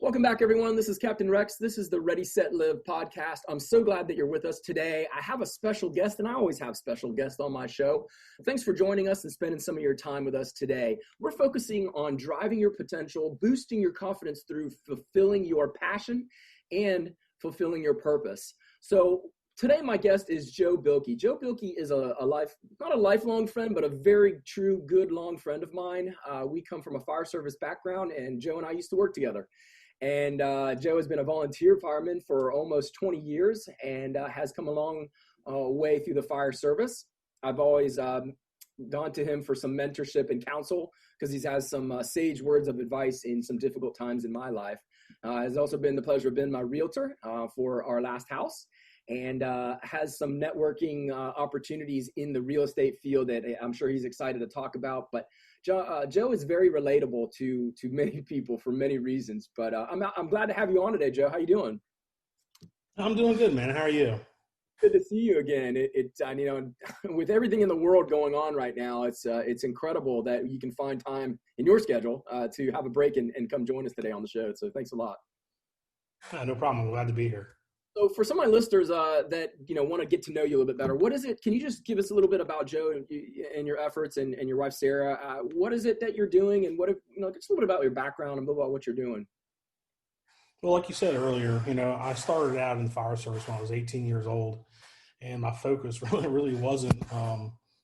Welcome back, everyone. This is Captain Rex. This is the Ready, Set, Live podcast. I'm so glad that you're with us today. I have a special guest, and I always have special guests on my show. Thanks for joining us and spending some of your time with us today. We're focusing on driving your potential, boosting your confidence through fulfilling your passion and fulfilling your purpose. So today, my guest is Joe Beilke. Joe Beilke is not a lifelong friend, but a very true, good, long friend of mine. We come from a fire service background, and Joe and I used to work together. And Joe has been a volunteer fireman for almost 20 years and has come a long way through the fire service. I've always gone to him for some mentorship and counsel because he has some sage words of advice in some difficult times in my life. It's also been the pleasure of being my realtor for our last house, and has some networking opportunities in the real estate field that I'm sure he's excited to talk about. But Joe is very relatable to many people for many reasons. But I'm glad to have you on today, Joe. How you doing? I'm doing good, man. How are you? Good to see you again. With everything in the world going on right now, it's incredible that you can find time in your schedule to have a break and come join us today on the show. So thanks a lot. No problem. I'm glad to be here. So for some of my listeners that want to get to know you a little bit better, what is it? Can you just give us a little bit about Joe and your efforts and your wife Sarah? What is it that you're doing, and just a little bit about your background and about what you're doing? Well, like you said earlier, I started out in the fire service when I was 18 years old, and my focus really wasn't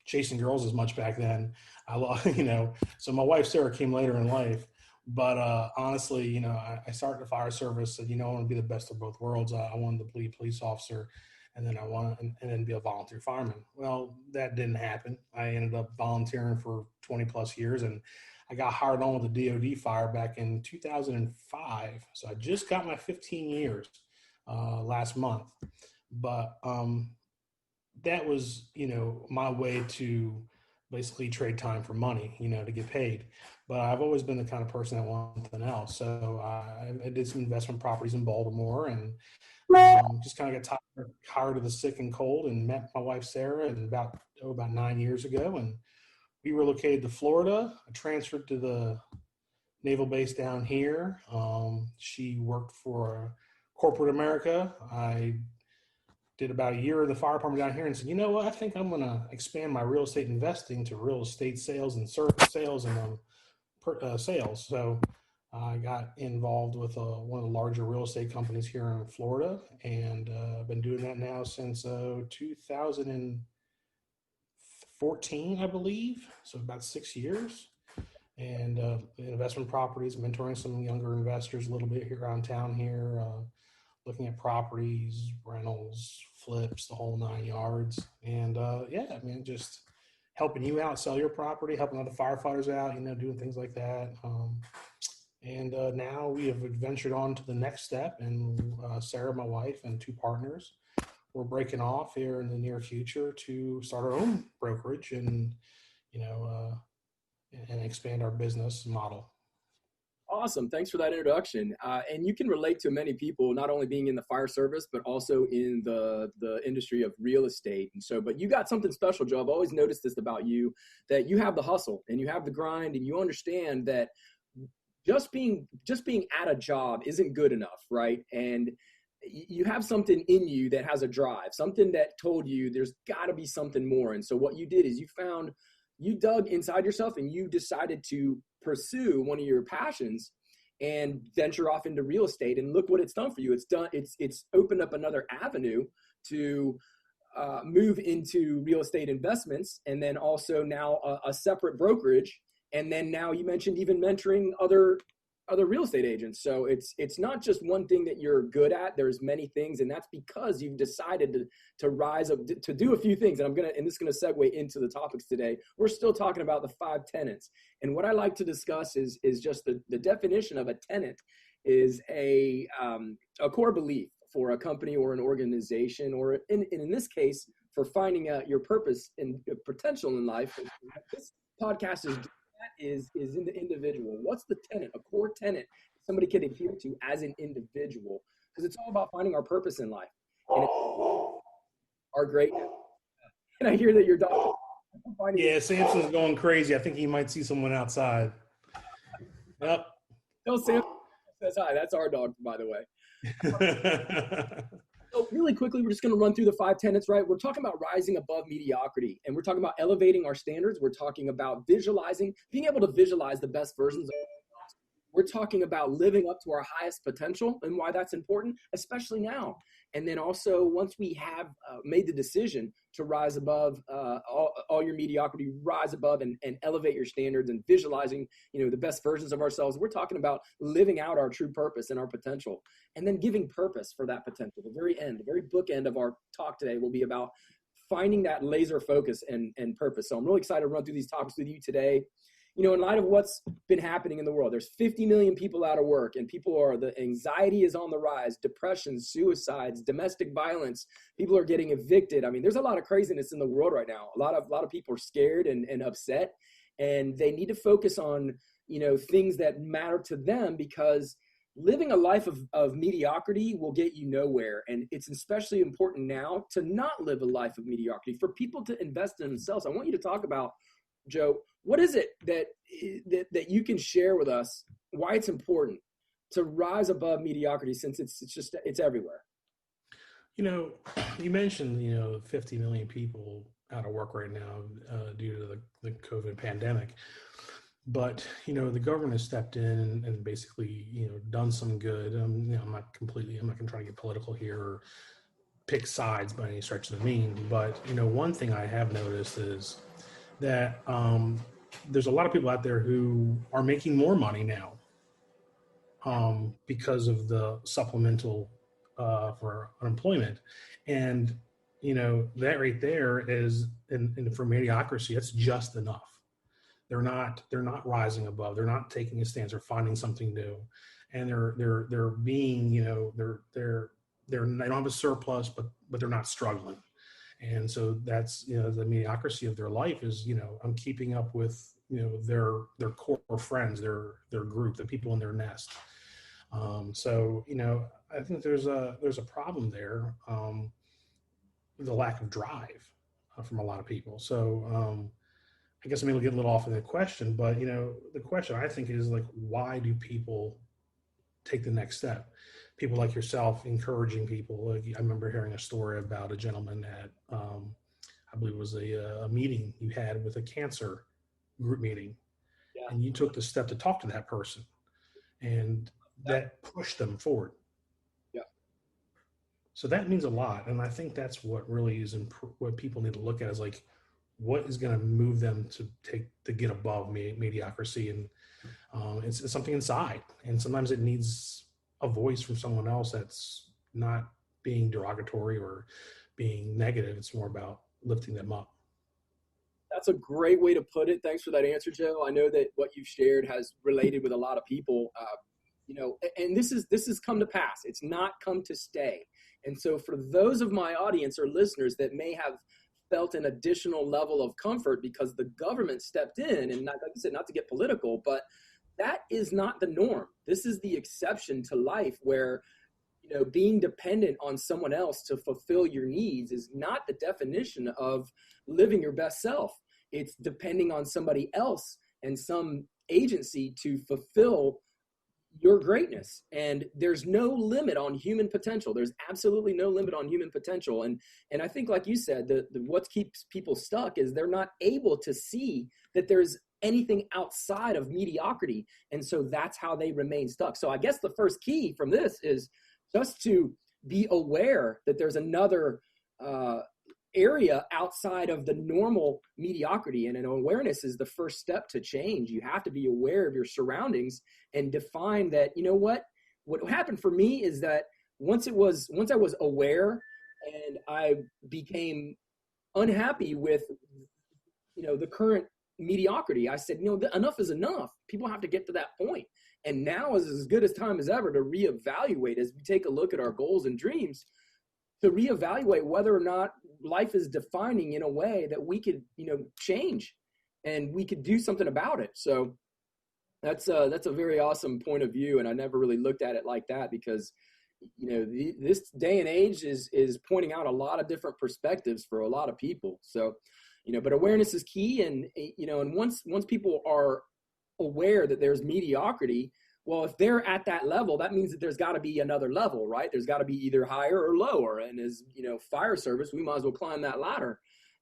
chasing girls as much back then. So my wife Sarah came later in life. But honestly, I started the fire service, and I want to be the best of both worlds. I wanted to be a police officer, and then and then be a volunteer fireman. Well, that didn't happen. I ended up volunteering for 20 plus years, and I got hired on with the DoD fire back in 2005. So I just got my 15 years last month. But that was, my way to basically trade time for money, to get paid. But I've always been the kind of person that wants something else. So I did some investment properties in Baltimore, and just kind of got tired of the sick and cold, and met my wife Sarah and about 9 years ago. And we relocated to Florida. I transferred to the naval base down here. She worked for corporate America. I did about a year in the fire department down here, and said, you know what, I think I'm going to expand my real estate investing to real estate sales and service sales and sales. So I got involved with one of the larger real estate companies here in Florida, and I've been doing that now since 2014, I believe. So about 6 years. And investment properties, mentoring some younger investors a little bit here around town here, looking at properties, rentals, flips, the whole 9 yards. And just helping you out, sell your property, helping other firefighters out, doing things like that. Now we have ventured on to the next step, and Sarah, my wife, and two partners, we're breaking off here in the near future to start our own brokerage and expand our business model. Awesome. Thanks for that introduction. And you can relate to many people, not only being in the fire service, but also in the industry of real estate. And so, but you got something special, Joe. I've always noticed this about you, that you have the hustle and you have the grind, and you understand that just being at a job isn't good enough, right? And you have something in you that has a drive, something that told you there's got to be something more. And so what you did is you dug inside yourself, and you decided to pursue one of your passions and venture off into real estate. And look what it's done for you. It's opened up another avenue to move into real estate investments, and then also now a separate brokerage. And then now you mentioned even mentoring other real estate agents. So it's not just one thing that you're good at. There's many things, and that's because you've decided to rise up, to do a few things. And this is going to segue into the topics today. We're still talking about the 5 tenets. And what I like to discuss is just the definition of a tenet is a core belief for a company or an organization, or in this case, for finding out your purpose and potential in life. And this podcast is in the individual. What's the tenet, a core tenet somebody can adhere to as an individual? Because it's all about finding our purpose in life. And our greatness. And I hear that your dog. Yeah, Samson's going crazy. I think he might see someone outside. Yep. Tell Sam says hi. That's our dog, by the way. So really quickly, we're just going to run through the 5 tenets, right? We're talking about rising above mediocrity, and we're talking about elevating our standards. We're talking about visualizing, being able to visualize the best versions of ourselves. We're talking about living up to our highest potential and why that's important, especially now. And then also, once we have made the decision to rise above all your mediocrity, rise above and elevate your standards and visualizing, the best versions of ourselves, we're talking about living out our true purpose and our potential, and then giving purpose for that potential. The very end, the very bookend of our talk today will be about finding that laser focus and purpose. So I'm really excited to run through these topics with you today. In light of what's been happening in the world, there's 50 million people out of work, and the anxiety is on the rise, depression, suicides, domestic violence, people are getting evicted. I mean, there's a lot of craziness in the world right now. A lot of people are scared and upset, and they need to focus on, things that matter to them, because living a life of mediocrity will get you nowhere. And it's especially important now to not live a life of mediocrity, for people to invest in themselves. I want you to talk about, Joe, what is it that you can share with us, why it's important to rise above mediocrity, since it's everywhere? You mentioned, 50 million people out of work right now due to the COVID pandemic. But, the government has stepped in and basically, done some good. I'm not going to try to get political here or pick sides by any stretch of the mean. But, one thing I have noticed is that there's a lot of people out there who are making more money now because of the supplemental for unemployment. And, that right there is, and for mediocrity, it's just enough. They're not rising above. They're not taking a stance or finding something new. And they're being, they don't have a surplus, but they're not struggling. And so that's, the mediocrity of their life is, I'm keeping up with, their core friends, their group, the people in their nest. So, I think there's a problem there, the lack of drive from a lot of people. So I guess maybe we'll get a little off of the question, but, the question I think is like, why do people take the next step? People like yourself encouraging people. Like, I remember hearing a story about a gentleman at, I believe it was a meeting you had with a cancer group meeting, Yeah. And you took the step to talk to that person, and that pushed them forward. Yeah. So that means a lot. And I think that's what really is what people need to look at, is like, what is going to move them to get above mediocrity. And it's something inside. And sometimes it needs a voice from someone else that's not being derogatory or being negative. It's more about lifting them up. That's a great way to put it. Thanks for that answer, Joe. I know that what you've shared has related with a lot of people, and this has come to pass. It's not come to stay. And so for those of my audience or listeners that may have felt an additional level of comfort because the government stepped in, and like I said, not to get political, but that is not the norm. This is the exception to life, where being dependent on someone else to fulfill your needs is not the definition of living your best self. It's depending on somebody else and some agency to fulfill your greatness. And there's no limit on human potential. There's absolutely no limit on human potential. And I think, like you said, what keeps people stuck is they're not able to see that there's anything outside of mediocrity. And so that's how they remain stuck. So I guess the first key from this is just to be aware that there's another area outside of the normal mediocrity. And an awareness is the first step to change. You have to be aware of your surroundings and define that, what happened for me is that once I was aware and I became unhappy with, the current mediocrity, I said, enough is enough. People have to get to that point. And now is as good as time as ever to reevaluate, as we take a look at our goals and dreams, to reevaluate whether or not life is defining in a way that we could, change and we could do something about it. So that's a very awesome point of view. And I never really looked at it like that, because, this day and age is pointing out a lot of different perspectives for a lot of people. So, but awareness is key. And, and once people are aware that there's mediocrity, Well, if they're at that level, that means that there's got to be another level, right? There's got to be either higher or lower. And as fire service, we might as well climb that ladder.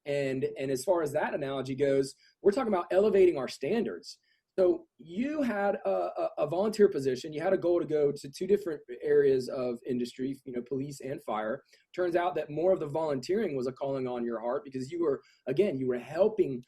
And as far as that analogy goes, we're talking about elevating our standards. So you had a volunteer position. You had a goal to go to two different areas of industry, police and fire. Turns out that more of the volunteering was a calling on your heart, because you were helping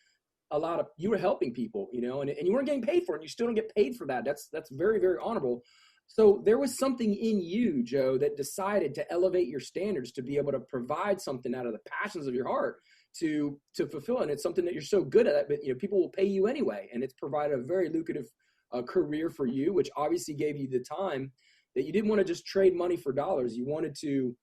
you were helping people, and you weren't getting paid for it. You still don't get paid for that. That's very, very honorable. So there was something in you, Joe, that decided to elevate your standards to be able to provide something out of the passions of your heart to fulfill. And it's something that you're so good at, but people will pay you anyway. And it's provided a very lucrative career for you, which obviously gave you the time that you didn't want to just trade money for dollars. You wanted to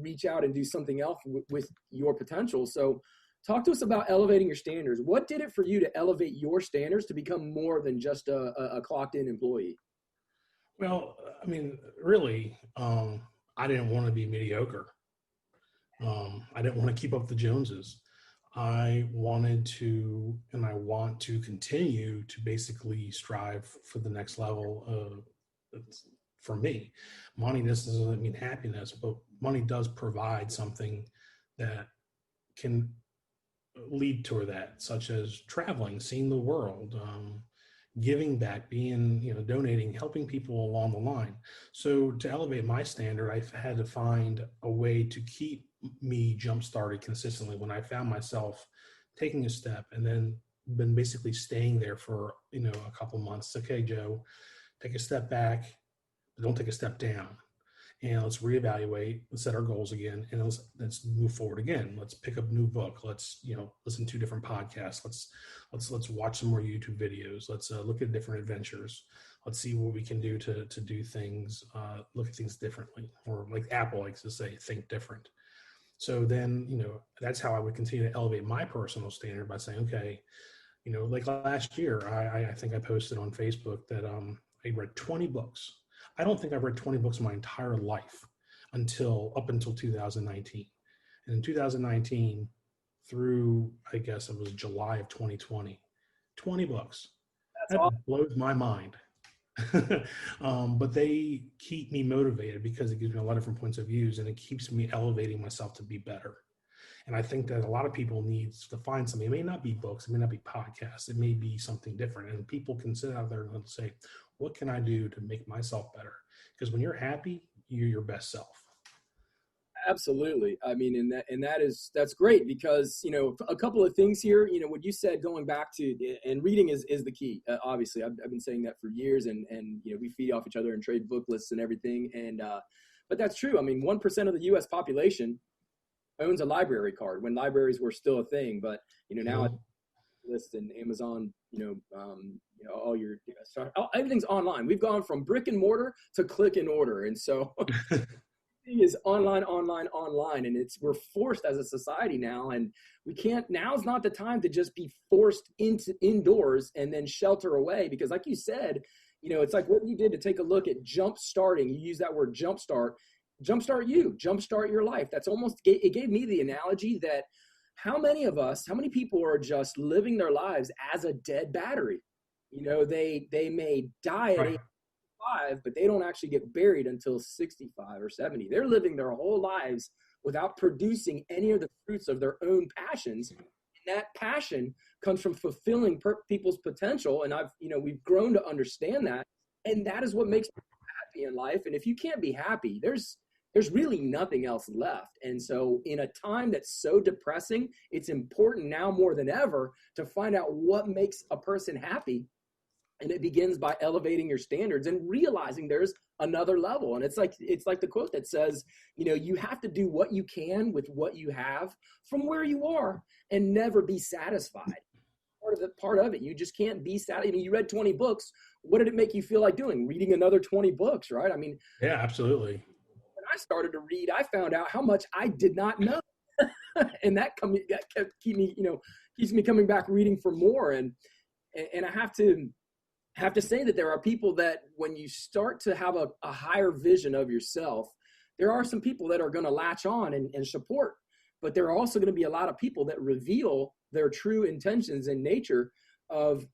reach out and do something else with your potential. So talk to us about elevating your standards. What did it for you to elevate your standards to become more than just a clocked in employee? Well, I mean, really, I didn't want to be mediocre. I didn't want to keep up the Joneses. I wanted to, and I want to continue to basically strive for the next level. For me, money doesn't mean happiness, but money does provide something that can lead toward that, such as traveling, seeing the world, giving back, donating, helping people along the line. So to elevate my standard, I've had to find a way to keep me jump-started consistently. When I found myself taking a step and then been basically staying there for, a couple months. Okay, Joe, take a step back, but don't take a step down. And let's reevaluate, let's set our goals again, and let's move forward again. Let's pick up a new book. Let's, listen to different podcasts. Let's watch some more YouTube videos. Let's look at different adventures. Let's see what we can do to do things, look at things differently, or like Apple likes to say, think different. So then, that's how I would continue to elevate my personal standard by saying, okay, like last year, I think I posted on Facebook that I read 20 books. I don't think I've read 20 books in my entire life up until 2019. And in 2019 through, I guess it was July of 2020, 20 books. That awesome. Blows my mind. But they keep me motivated because it gives me a lot of different points of views, and it keeps me elevating myself to be better. And I think that a lot of people need to find something. It may not be books, it may not be podcasts, it may be something different. And people can sit out there and say, what can I do to make myself better? Because when you're happy, you're your best self. Absolutely. I mean, that's great, because, a couple of things here, what you said, going back to, and reading is the key. Obviously, I've been saying that for years, and we feed off each other and trade book lists and everything. And, but that's true. I mean, 1% of the U.S. population owns a library card, when libraries were still a thing. But, now list and Amazon, all your everything's online. We've gone from brick and mortar to click and order. And so is online, and we're forced as a society now, and now's not the time to just be forced into indoors and then shelter away, because like you said, it's like what you did to take a look at jump starting. You use that word jumpstart your life. That's almost, it gave me the analogy that how many people are just living their lives as a dead battery? They may die at 85, but they don't actually get buried until 65 or 70. They're living their whole lives without producing any of the fruits of their own passions. And that passion comes from fulfilling people's potential. And we've grown to understand that. And that is what makes people happy in life. And if you can't be happy, there's really nothing else left. And so in a time that's so depressing, it's important now more than ever to find out what makes a person happy. And it begins by elevating your standards and realizing there's another level. And it's like the quote that says, you have to do what you can with what you have from where you are and never be satisfied. Part of it, you just can't be satisfied. You read 20 books. What did it make you feel like doing? Reading another 20 books, right? I mean, yeah, absolutely. I started to read, I found out how much I did not know. And that keeps me coming back reading for more. And I have to say that there are people that when you start to have a higher vision of yourself, there are some people that are going to latch on and support, but there are also going to be a lot of people that reveal their true intentions in nature of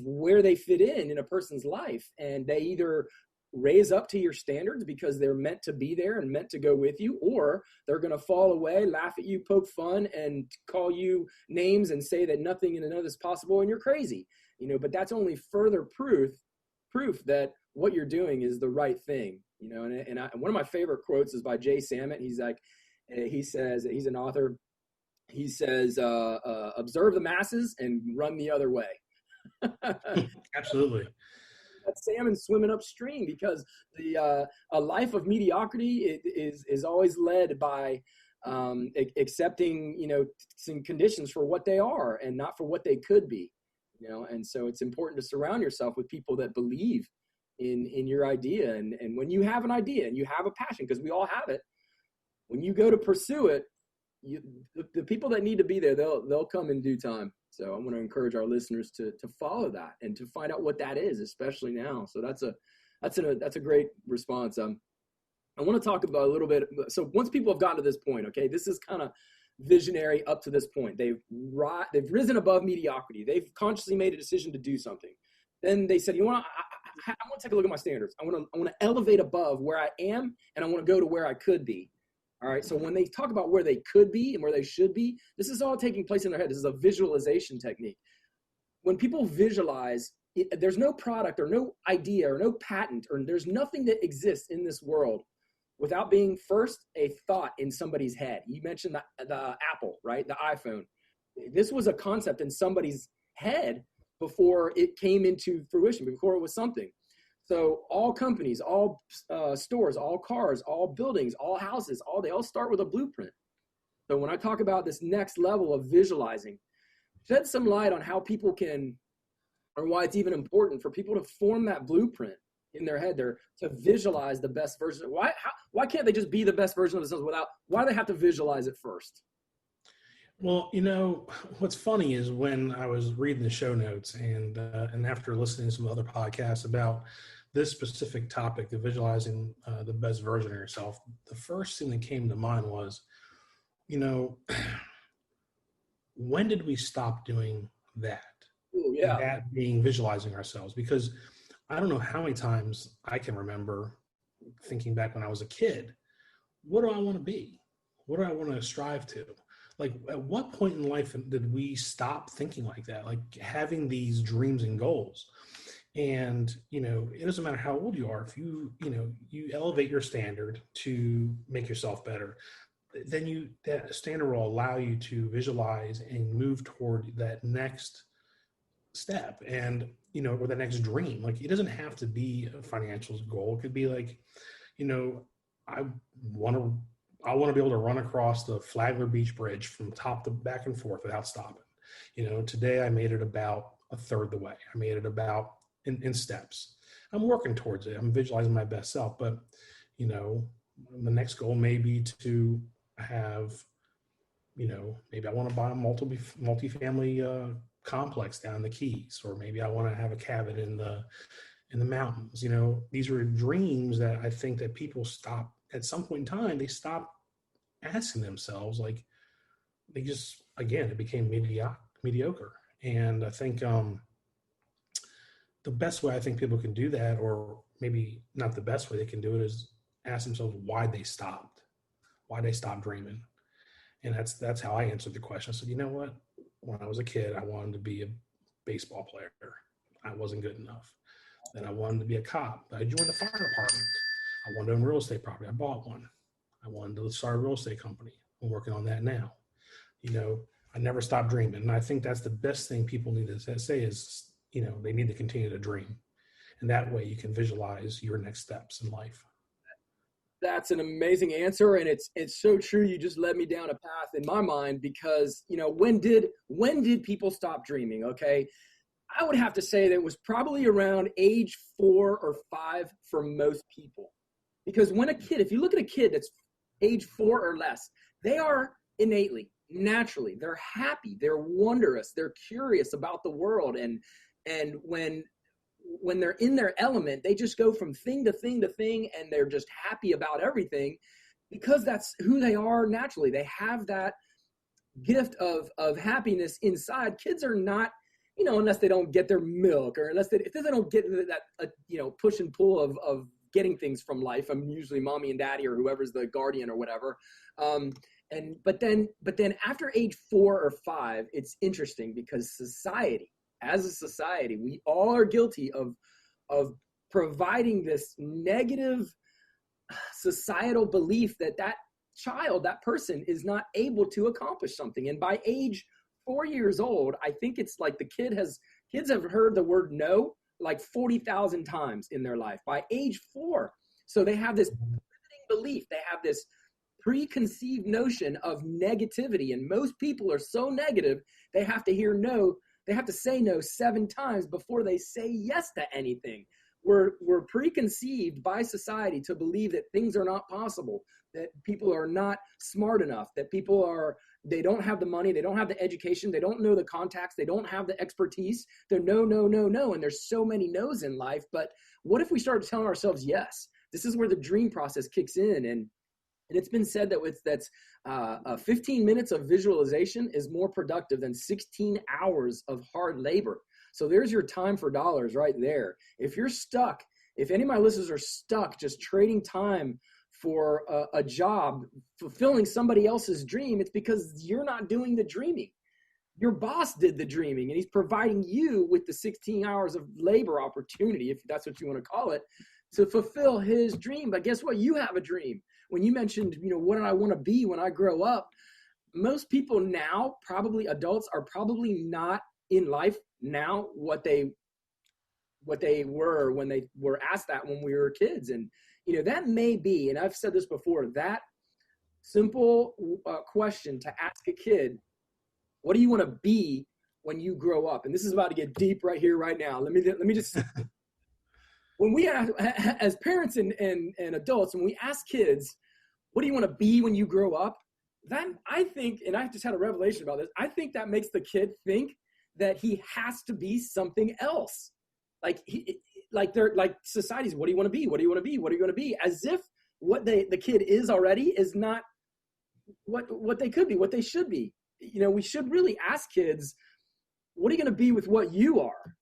where they fit in a person's life. And they either raise up to your standards because they're meant to be there and meant to go with you, or they're going to fall away, laugh at you, poke fun, and call you names and say that nothing in another is possible and you're crazy. But that's only further proof that what you're doing is the right thing. And one of my favorite quotes is by Jay Samit. He says, he's an author. He says, observe the masses and run the other way. Absolutely. That salmon swimming upstream, because a life of mediocrity is always led by accepting, some conditions for what they are and not for what they could be, and so it's important to surround yourself with people that believe in your idea. And when you have an idea and you have a passion, because we all have it, when you go to pursue it, the people that need to be there, they'll come in due time. So I want to encourage our listeners to follow that and to find out what that is, especially now. So that's a great response. I want to talk about a little bit. So once people have gotten to this point, okay, this is kind of visionary up to this point. They've risen above mediocrity. They've consciously made a decision to do something. Then they said, I want to take a look at my standards. I want to elevate above where I am, and I want to go to where I could be. All right. So when they talk about where they could be and where they should be, this is all taking place in their head. This is a visualization technique. When people visualize, there's no product or no idea or no patent, or there's nothing that exists in this world without being first a thought in somebody's head. You mentioned the Apple, right? The iPhone. This was a concept in somebody's head before it came into fruition, before it was something. So all companies, all stores, all cars, all buildings, all houses, they all start with a blueprint. So when I talk about this next level of visualizing, shed some light on how people can, or why it's even important for people to form that blueprint in their head there, to visualize the best version. Why can't they just be the best version of themselves why do they have to visualize it first? Well, what's funny is when I was reading the show notes and after listening to some other podcasts about this specific topic, the visualizing the best version of yourself, the first thing that came to mind was, when did we stop doing that? Ooh, yeah. That being visualizing ourselves, because I don't know how many times I can remember thinking back when I was a kid, what do I want to be? What do I want to strive to? Like, at what point in life did we stop thinking like that? Like having these dreams and goals. And, it doesn't matter how old you are. If you elevate your standard to make yourself better, then that standard will allow you to visualize and move toward that next step and, or the next dream. Like, it doesn't have to be a financial goal. It could be like, I want to be able to run across the Flagler Beach Bridge from top to back and forth without stopping. Today I made it about a third the way. I made it about in steps. I'm working towards it. I'm visualizing my best self, but the next goal may be to have, maybe I want to buy a multifamily complex down in the Keys, or maybe I want to have a cabin in the mountains. These are dreams that I think that people stop at some point in time. They stop asking themselves, like, they just, again, it became mediocre. And I think the best way I think people can do that, or maybe not the best way they can do it, is ask themselves why they stopped dreaming. And that's how I answered the question. I said, what? When I was a kid, I wanted to be a baseball player. I wasn't good enough. Then I wanted to be a cop. I joined the fire department. I wanted to own real estate property. I bought one. I wanted to start a real estate company. I'm working on that now. I never stopped dreaming. And I think that's the best thing people need to say is, they need to continue to dream. And that way you can visualize your next steps in life. That's an amazing answer. And it's so true. You just led me down a path in my mind, because, when did people stop dreaming? Okay. I would have to say that it was probably around age 4 or 5 for most people. Because when if you look at a kid that's age 4 or less, they are innately, naturally, they're happy, they're wondrous, they're curious about the world. And when they're in their element, they just go from thing to thing to thing, and they're just happy about everything, because that's who they are naturally. They have that gift of happiness inside. Kids are not unless they don't get their milk, or if they don't get that, push and pull of getting things from life. I'm usually mommy and daddy or whoever's the guardian or whatever. But then after age 4 or 5, it's interesting because as a society, we all are guilty of providing this negative societal belief that child, that person is not able to accomplish something. And by age 4 years old, I think it's like kids have heard the word no like 40,000 times in their life by age 4. So they have this limiting belief. They have this preconceived notion of negativity. And most people are so negative, they have to hear no. They have to say no 7 times before they say yes to anything. We're preconceived by society to believe that things are not possible, that people are not smart enough, that they don't have the money, they don't have the education, they don't know the contacts, they don't have the expertise. They're no, no, no, no. And there's so many no's in life. But what if we start telling ourselves yes? This is where the dream process kicks in. And it's been said that 15 minutes of visualization is more productive than 16 hours of hard labor. So there's your time for dollars right there. If you're stuck, if any of my listeners are stuck just trading time for a job, fulfilling somebody else's dream, it's because you're not doing the dreaming. Your boss did the dreaming, and he's providing you with the 16 hours of labor opportunity, if that's what you want to call it, to fulfill his dream. But guess what? You have a dream. When you mentioned, what do I want to be when I grow up? Most people now, probably adults, are probably not in life now what they were when they were asked that when we were kids. And that may be, and I've said this before, that simple question to ask a kid, what do you want to be when you grow up? And this is about to get deep right here, right now. Let me just when we ask, as parents and adults, when we ask kids, what do you want to be when you grow up? That, I think, and I just had a revelation about this, I think that makes the kid think that he has to be something else. They're like society's, what do you want to be? What do you want to be? What are you going to be? As if what the kid is already is not what they could be, what they should be. We should really ask kids, what are you going to be with what you are?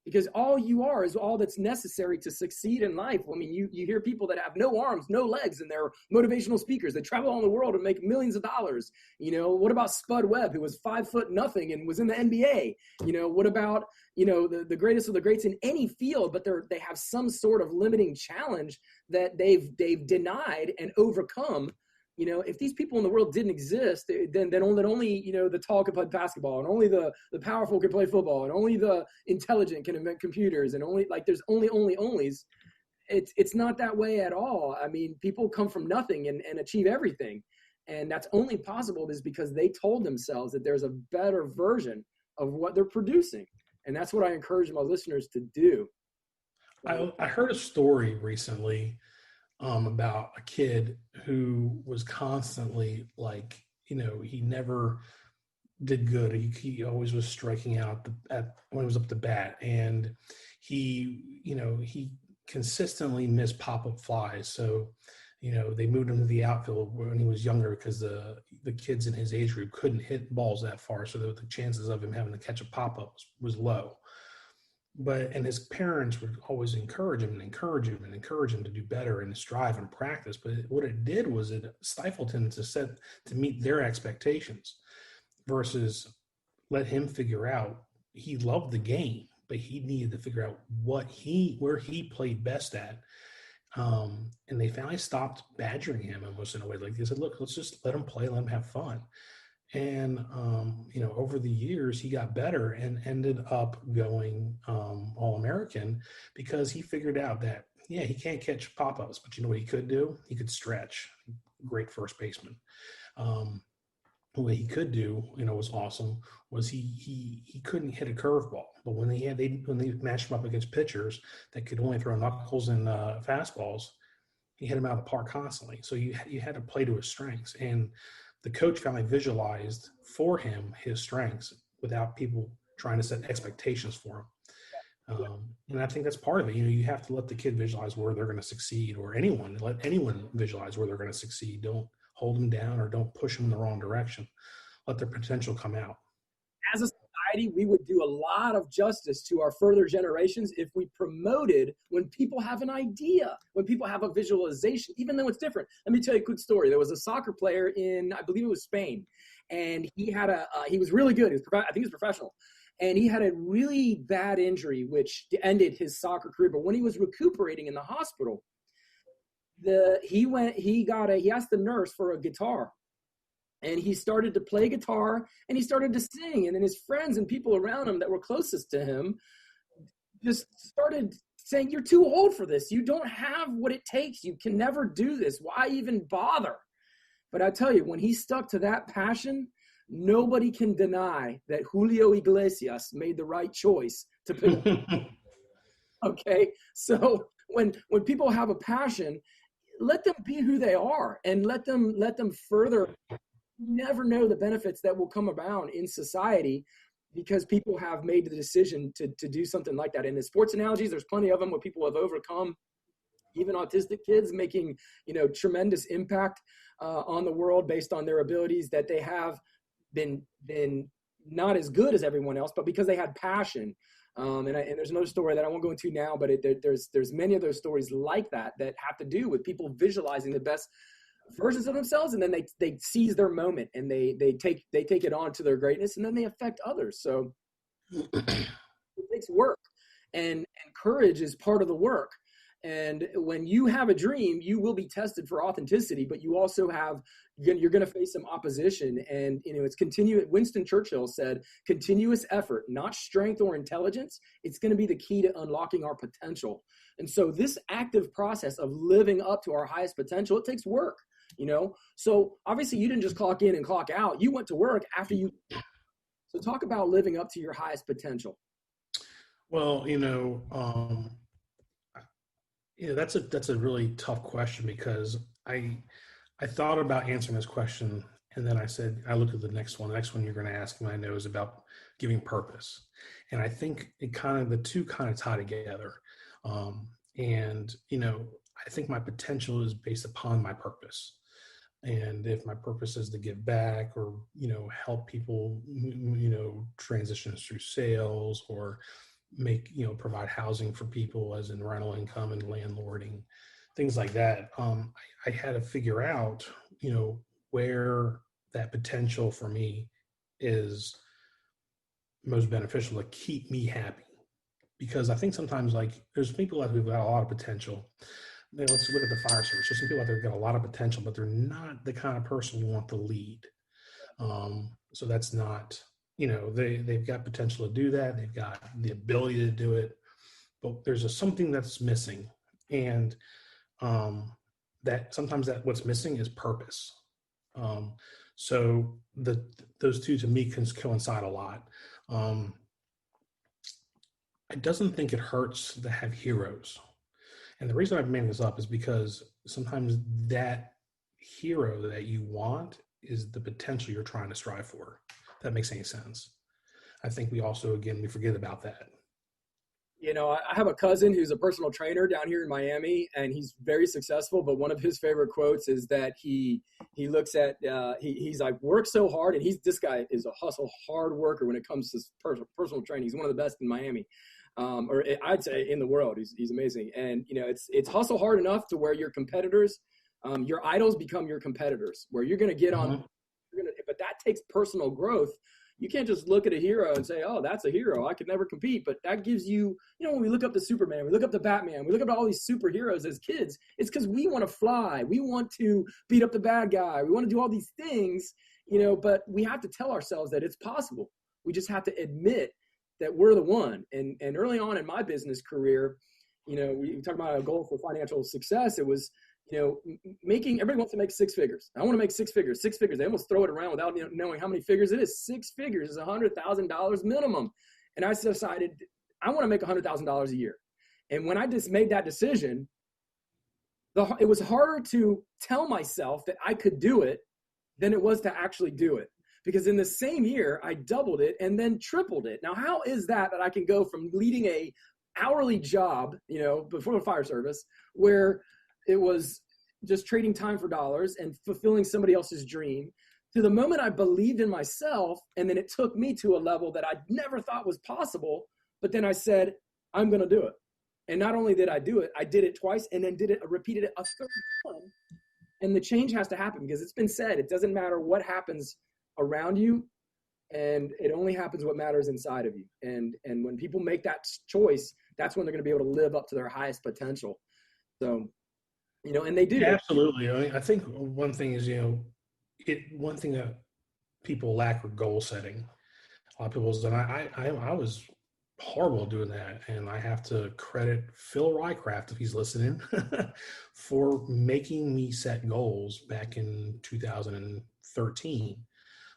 Because all you are is all that's necessary to succeed in life. I mean, you hear people that have no arms, no legs, and they're motivational speakers. They travel all the world and make millions of dollars. What about Spud Webb, who was 5'0" and was in the NBA? What about, the greatest of the greats in any field, but they have some sort of limiting challenge that they've denied and overcome. If these people in the world didn't exist, then only the tall could play basketball, and only the powerful could play football, and only the intelligent can invent computers, and there's onlys. It's not that way at all. I mean, people come from nothing and achieve everything. And that's only possible is because they told themselves that there's a better version of what they're producing. And that's what I encourage my listeners to do. I heard a story recently about a kid who was constantly he never did good. He always was striking out when he was up to bat, and he consistently missed pop-up flies. So, they moved him to the outfield when he was younger because the kids in his age group couldn't hit balls that far, so the chances of him having to catch a pop-up was low. And his parents would always encourage him to do better and strive and practice. But what it did was it stifled him to meet their expectations versus let him figure out. He loved the game, but he needed to figure out where he played best at. And they finally stopped badgering him almost in a way. Like they said, look, let's just let him play, let him have fun. And, over the years, he got better and ended up going All-American because he figured out that, he can't catch pop-ups, but you know what he could do? He could stretch. Great first baseman. What he could do, was awesome, was he couldn't hit a curveball. But when they matched him up against pitchers that could only throw knuckles and fastballs, he hit him out of the park constantly. So you had to play to his strengths. And the coach finally visualized for him his strengths without people trying to set expectations for him. And I think that's part of it. You have to let the kid visualize where they're going to succeed, or let anyone visualize where they're going to succeed. Don't hold them down or don't push them in the wrong direction. Let their potential come out. As a society, we would do a lot of justice to our further generations if we promoted when people have an idea, when people have a visualization, even though it's different. Let me tell you a quick story. There was a soccer player in, I believe it was Spain, and he was really good. I think he was professional. And he had a really bad injury, which ended his soccer career. But when he was recuperating in the hospital, he asked the nurse for a guitar. And he started to play guitar and he started to sing. And then his friends and people around him that were closest to him just started saying, "You're too old for this. You don't have what it takes. You can never do this. Why even bother?" But I tell you, when he stuck to that passion, nobody can deny that Julio Iglesias made the right choice to pick. Okay. So when people have a passion, let them be who they are and let them further. You never know the benefits that will come about in society because people have made the decision to do something like that. And in sports analogies, there's plenty of them where people have overcome, even autistic kids making, tremendous impact on the world based on their abilities that they have been not as good as everyone else, but because they had passion. And there's another story that I won't go into now, but there's many of those stories like that have to do with people visualizing the best versions of themselves, and then they seize their moment and they take it on to their greatness, and then they affect others. So it takes work, and courage is part of the work. And when you have a dream, you will be tested for authenticity, but you also you're going to face some opposition. And it's continuous. Winston Churchill said, "Continuous effort, not strength or intelligence. It's going to be the key to unlocking our potential." And so this active process of living up to our highest potential, it takes work. So obviously you didn't just clock in and clock out. You went to work after you. So talk about living up to your highest potential. Well, that's a really tough question because I thought about answering this question, and then I looked at the next one. The next one you're going to ask me, I know, is about giving purpose, and I think the two kind of tie together. I think my potential is based upon my purpose. And if my purpose is to give back or, help people, transition through sales or provide housing for people as in rental income and landlording, things like that. I had to figure out, where that potential for me is most beneficial to keep me happy. Because I think sometimes there's people out there who've got a lot of potential. Let's look at the fire service. There's some people out there who've got a lot of potential, but they're not the kind of person you want to lead. So that's not, they've got potential to do that. They've got the ability to do it, but there's something that's missing. And that sometimes what's missing is purpose. So those two to me can coincide a lot. I doesn't think it hurts to have heroes. And the reason I'm making this up is because sometimes that hero that you want is the potential you're trying to strive for. If that makes any sense. I think we forget about that. I have a cousin who's a personal trainer down here in Miami, and he's very successful. But one of his favorite quotes is that he looks at, he's like, work so hard. And this guy is a hustle hard worker when it comes to personal training. He's one of the best in Miami. Or I'd say in the world. He's amazing. And, it's hustle hard enough to where your competitors, your idols become your competitors, where you're going to get on, but that takes personal growth. You can't just look at a hero and say, "Oh, that's a hero. I could never compete." But that gives you, when we look up to Superman, we look up to Batman, we look up to all these superheroes as kids, it's because we want to fly. We want to beat up the bad guy. We want to do all these things, but we have to tell ourselves that it's possible. We just have to admit that we're the one. And early on in my business career, we talked about a goal for financial success. It was, everybody wants to make six figures. I want to make six figures. They almost throw it around without knowing how many figures it is. 6 figures is $100,000 minimum. And I decided I want to make $100,000 a year. And when I just made that decision, it was harder to tell myself that I could do it than it was to actually do it. Because in the same year, I doubled it and then tripled it. Now, how is that I can go from leading a hourly job, before the fire service, where it was just trading time for dollars and fulfilling somebody else's dream, to the moment I believed in myself, and then it took me to a level that I never thought was possible. But then I said, I'm going to do it. And not only did I do it, I did it twice and then repeated it a third time. And the change has to happen, because it's been said, it doesn't matter what happens around you, and it only happens what matters inside of you. And when people make that choice, that's when they're going to be able to live up to their highest potential. So, and they do. Yeah, absolutely. I think one thing is, one thing that people lack are goal setting. A lot of people, and I was horrible at doing that, and I have to credit Phil Rycraft, if he's listening, for making me set goals back in 2013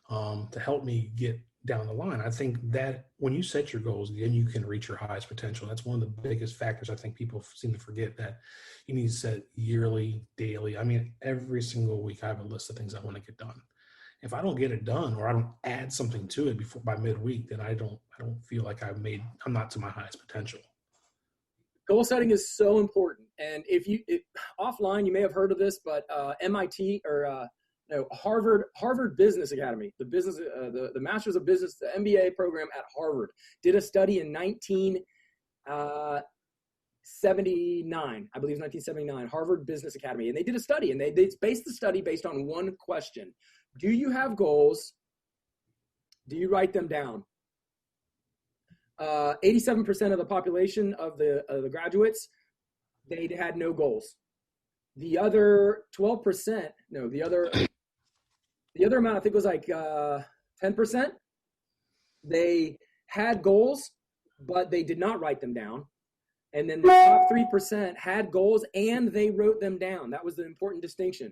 to help me get down the line. I think that when you set your goals, then you can reach your highest potential. That's one of the biggest factors I think people seem to forget, that you need to set yearly, daily. I mean, every single week I have a list of things I want to get done. If I don't get it done, or I don't add something to it by midweek, then I don't feel like I'm not to my highest potential. Goal setting is so important. And offline, you may have heard of this, but MIT or Harvard Business Academy, the Masters of Business, the MBA program at Harvard, did a study in 1979, I believe it was 1979, Harvard Business Academy. And they did a study, and they based the study based on one question. Do you have goals? Do you write them down? 87% of the population of the graduates, they had no goals. The other 12%, the other amount, I think, was like 10%. They had goals, but they did not write them down. And then the top 3% had goals and they wrote them down. That was the important distinction.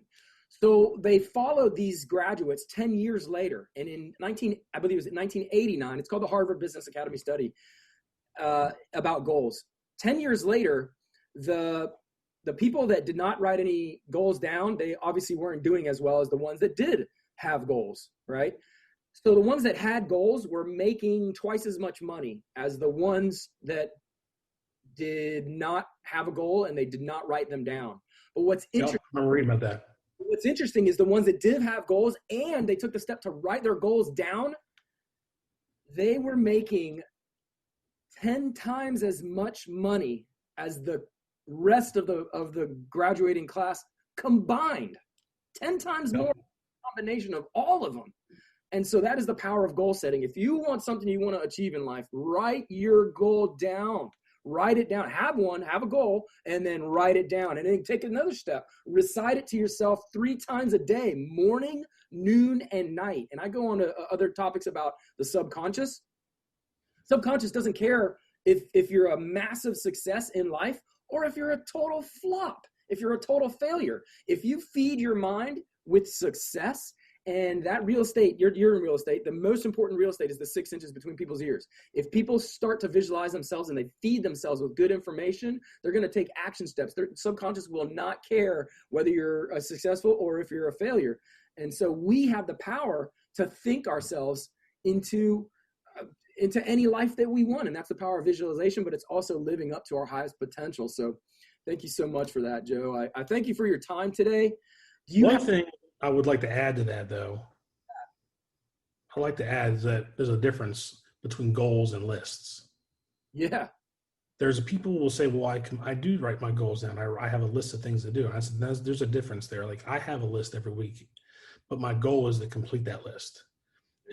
So they followed these graduates 10 years later. And in 1989, it's called the Harvard Business Academy study about goals. 10 years later, the people that did not write any goals down, they obviously weren't doing as well as the ones that did have goals, right? So the ones that had goals were making twice as much money as the ones that did not have a goal and they did not write them down. But what's interesting, I'm reading about that. What's interesting is the ones that did have goals and they took the step to write their goals down, they were making 10 times as much money as the rest of the graduating class combined. 10 times more combination of all of them. And so that is the power of goal setting. If you want something you want to achieve in life, write your goal down. Write it down. Have a goal, and then write it down. And then take another step. Recite it to yourself 3 times a day, morning, noon, and night. And I go on to other topics about the subconscious. Subconscious doesn't care if you're a massive success in life or if you're a total flop, if you're a total failure. If you feed your mind with success, and that real estate, you're in real estate, the most important real estate is the 6 inches between people's ears. If people start to visualize themselves and they feed themselves with good information, they're going to take action steps. Their subconscious will not care whether you're a successful or if you're a failure. And so we have the power to think ourselves into any life that we want. And that's the power of visualization, but it's also living up to our highest potential. So thank you so much for that, Joe. I thank you for your time today. One thing I would like to add to that, though, I like to add is that there's a difference between goals and lists. Yeah. There's people who will say, well, I do write my goals down. I have a list of things to do. And I said, there's a difference there. Like, I have a list every week, but my goal is to complete that list.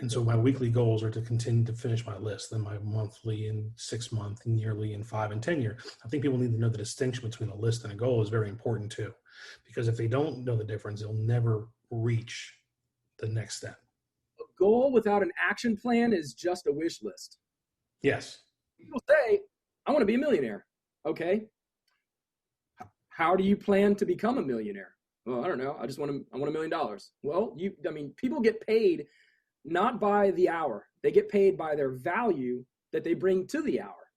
And so my weekly goals are to continue to finish my list, then my monthly and 6 month and yearly and 5 and 10 year. I think people need to know the distinction between a list and a goal is very important too, because if they don't know the difference, they'll never reach the next step. A goal without an action plan is just a wish list. Yes. People say, I want to be a millionaire. Okay. How do you plan to become a millionaire? Well, I don't know. I want $1 million. Well, people get paid not by the hour. They get paid by their value that they bring to the hour.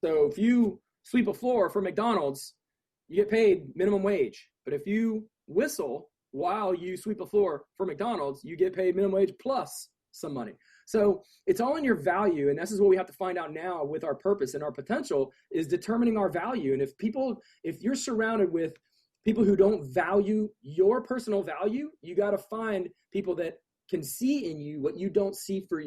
So if you sweep a floor for McDonald's, you get paid minimum wage. But if you whistle while you sweep a floor for McDonald's, you get paid minimum wage plus some money. So it's all in your value. And this is what we have to find out now with our purpose and our potential is determining our value. And if you're surrounded with people who don't value your personal value. You got to find people that can see in you what you don't see for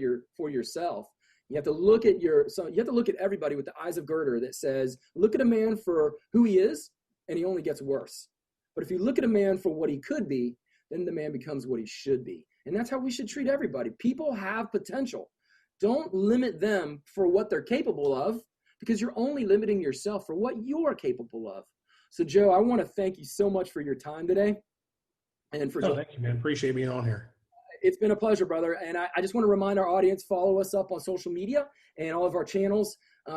yourself. You have to look at you have to look at everybody with the eyes of Girder that says, look at a man for who he is, and he only gets worse. But if you look at a man for what he could be, then the man becomes what he should be. And that's how we should treat everybody. People have potential. Don't limit them for what they're capable of, because you're only limiting yourself for what you're capable of. So, Joe, I want to thank you so much for your time today. And for thank you, man. Appreciate being on here. It's been a pleasure, brother. And I just want to remind our audience, follow us up on social media and all of our channels.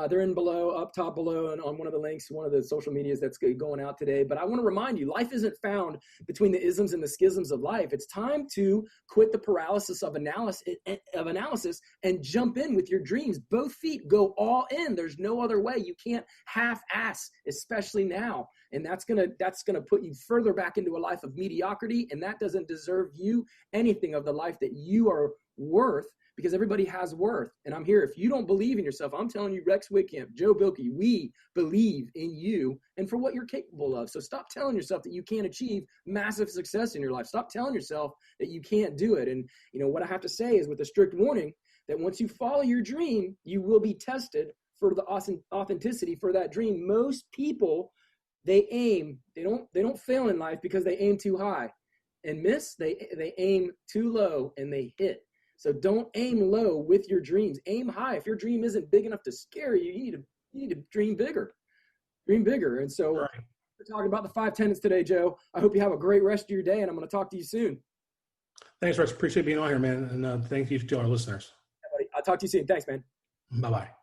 They're in up top below, and on one of the links, one of the social medias that's going out today. But I want to remind you, life isn't found between the isms and the schisms of life. It's time to quit the paralysis of analysis and jump in with your dreams. Both feet, go all in. There's no other way. You can't half-ass, especially now. And that's gonna put you further back into a life of mediocrity, and that doesn't deserve you anything of the life that you are worth, because everybody has worth. And I'm here. If you don't believe in yourself, I'm telling you, Rex Witkamp, Joe Beilke, we believe in you and for what you're capable of. So stop telling yourself that you can't achieve massive success in your life. Stop telling yourself that you can't do it. And what I have to say is, with a strict warning, that once you follow your dream, you will be tested for the authenticity for that dream. Most people, they don't fail in life because they aim too high and miss. They aim too low and they hit. So don't aim low with your dreams. Aim high. If your dream isn't big enough to scare you, you need to dream bigger. Dream bigger. And so right. We're talking about the 5 tenets today, Joe. I hope you have a great rest of your day, and I'm going to talk to you soon. Thanks, Rex. Appreciate being on here, man. And thank you to our listeners. Yeah, buddy. I'll talk to you soon. Thanks, man. Bye-bye.